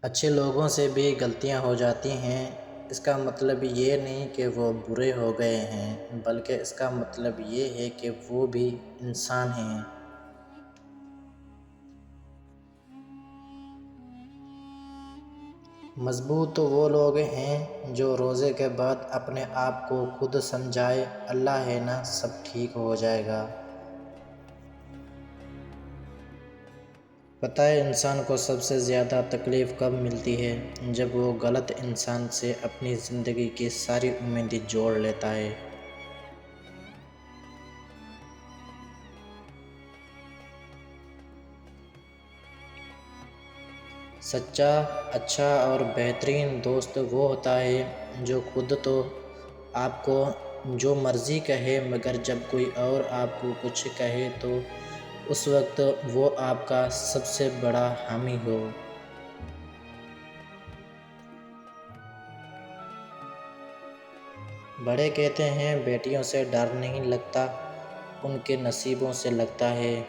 اچھے لوگوں سے بھی غلطیاں ہو جاتی ہیں۔ اس کا مطلب یہ نہیں کہ وہ برے ہو گئے ہیں، بلکہ اس کا مطلب یہ ہے کہ وہ بھی انسان ہیں۔ مضبوط وہ لوگ ہیں جو روزے کے بعد اپنے آپ کو خود سمجھائے اللہ ہے نا، سب ٹھیک ہو جائے گا۔ پتہ ہے انسان کو سب سے زیادہ تکلیف کب ملتی ہے؟ جب وہ غلط انسان سے اپنی زندگی کی ساری امیدیں جوڑ لیتا ہے۔ سچا، اچھا اور بہترین دوست وہ ہوتا ہے جو خود تو آپ کو جو مرضی کہے، مگر جب کوئی اور آپ کو کچھ کہے تو اس وقت وہ آپ کا سب سے بڑا حامی ہو۔ بڑے کہتے ہیں بیٹیوں سے ڈر نہیں لگتا، ان کے نصیبوں سے لگتا ہے،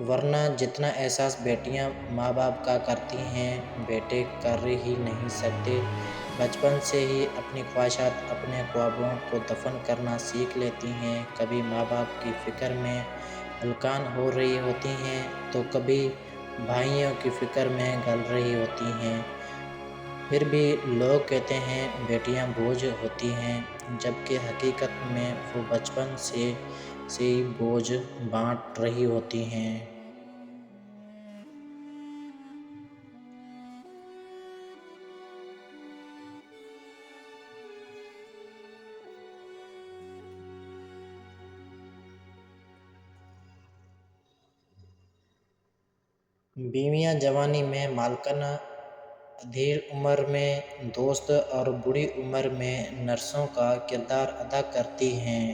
ورنہ جتنا احساس بیٹیاں ماں باپ کا کرتی ہیں بیٹے کر ہی نہیں سکتے۔ بچپن سے ہی اپنی خواہشات، اپنے خوابوں کو دفن کرنا سیکھ لیتی ہیں۔ کبھی ماں باپ کی فکر میں ہلکان ہو رہی ہوتی ہیں تو کبھی بھائیوں کی فکر میں گل رہی ہوتی ہیں۔ پھر بھی لوگ کہتے ہیں بیٹیاں بوجھ ہوتی ہیں، جبکہ حقیقت میں وہ بچپن سے ہی بوجھ بانٹ رہی ہوتی ہیں۔ بیویاں جوانی میں مالکن، ادھیڑ عمر میں دوست اور بوڑھی عمر میں نرسوں کا کردار ادا کرتی ہیں۔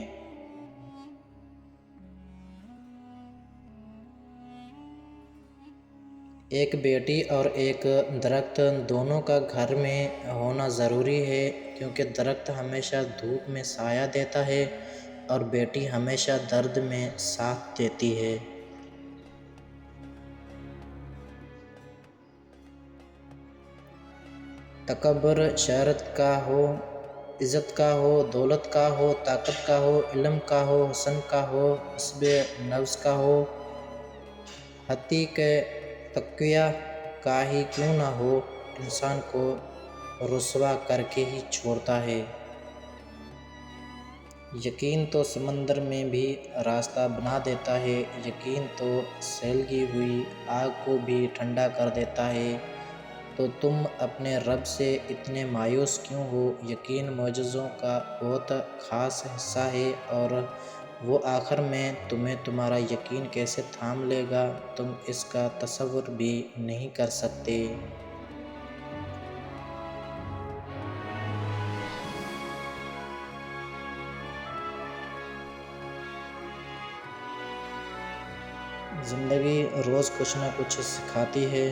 ایک بیٹی اور ایک درخت دونوں کا گھر میں ہونا ضروری ہے، کیونکہ درخت ہمیشہ دھوپ میں سایہ دیتا ہے اور بیٹی ہمیشہ درد میں ساتھ دیتی ہے۔ تکبر شہرت کا ہو، عزت کا ہو، دولت کا ہو، طاقت کا ہو، علم کا ہو، حسن کا ہو، حسب نفس کا ہو، حتیٰ کہ تقویٰ کا ہی کیوں نہ ہو، انسان کو رسوا کر کے ہی چھوڑتا ہے۔ یقین تو سمندر میں بھی راستہ بنا دیتا ہے، یقین تو سلگی ہوئی آگ کو بھی ٹھنڈا کر دیتا ہے۔ تو تم اپنے رب سے اتنے مایوس کیوں ہو؟ یقین معجزوں کا بہت خاص حصہ ہے، اور وہ آخر میں تمہیں تمہارا یقین کیسے تھام لے گا، تم اس کا تصور بھی نہیں کر سکتے۔ زندگی روز کچھ نہ کچھ سکھاتی ہے،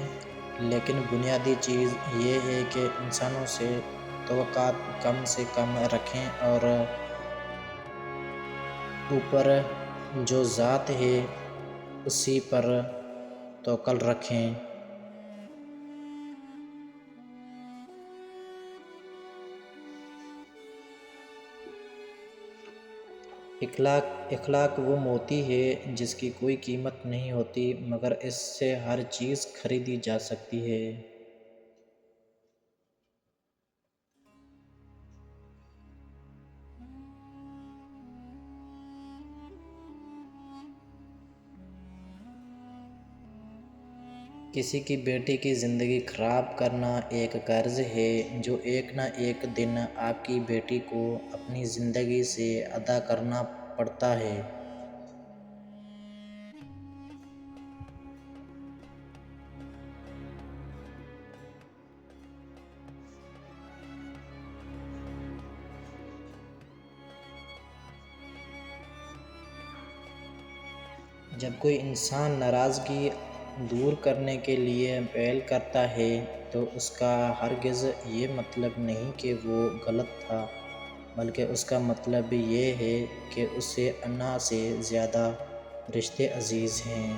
لیکن بنیادی چیز یہ ہے کہ انسانوں سے توقعات کم سے کم رکھیں اور اوپر جو ذات ہے اسی پر توکل رکھیں۔ اخلاق وہ موتی ہے جس کی کوئی قیمت نہیں ہوتی، مگر اس سے ہر چیز خریدی جا سکتی ہے۔ کسی کی بیٹی کی زندگی خراب کرنا ایک قرض ہے جو ایک نہ ایک دن آپ کی بیٹی کو اپنی زندگی سے ادا کرنا پڑتا ہے۔ جب کوئی انسان ناراضگی دور کرنے کے لیے پہل کرتا ہے تو اس کا ہرگز یہ مطلب نہیں کہ وہ غلط تھا، بلکہ اس کا مطلب یہ ہے کہ اسے انا سے زیادہ رشتے عزیز ہیں۔